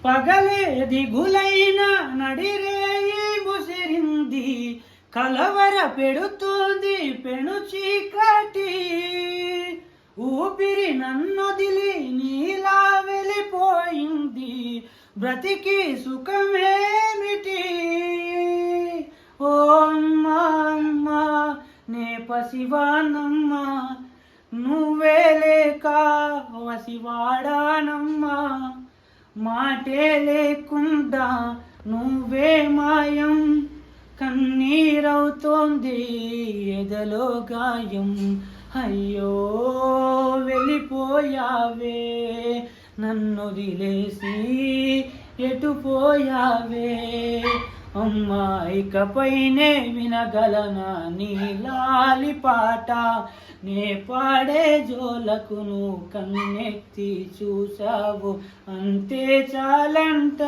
పగలే దిగులైన నడిరేయి ముసిరింది, కలవర పెడుతోంది పెను చీకటి. ఊపిరి నన్నొదిలి నీలా వెళ్ళిపోయింది, బ్రతికి సుఖమేమిటి? ఓ అమ్మా అమ్మా నే పసివానమ్మా, నువ్వే లేక వసివాడానమ్మా. మాటే లేకుండా నువ్వే మాయం, కన్నీరవుతోంది ఎదలో గాయం. అయ్యో వెళ్ళిపోయావే, నన్ను వదిలేసి ఎటు పోయావే. అమ్మా ఇకపైనే వినగలనా నీ లాలి పాట, నే పాడే జోలకు నువ్వు కన్నెత్తి చూసావు, అంతే చాలంట.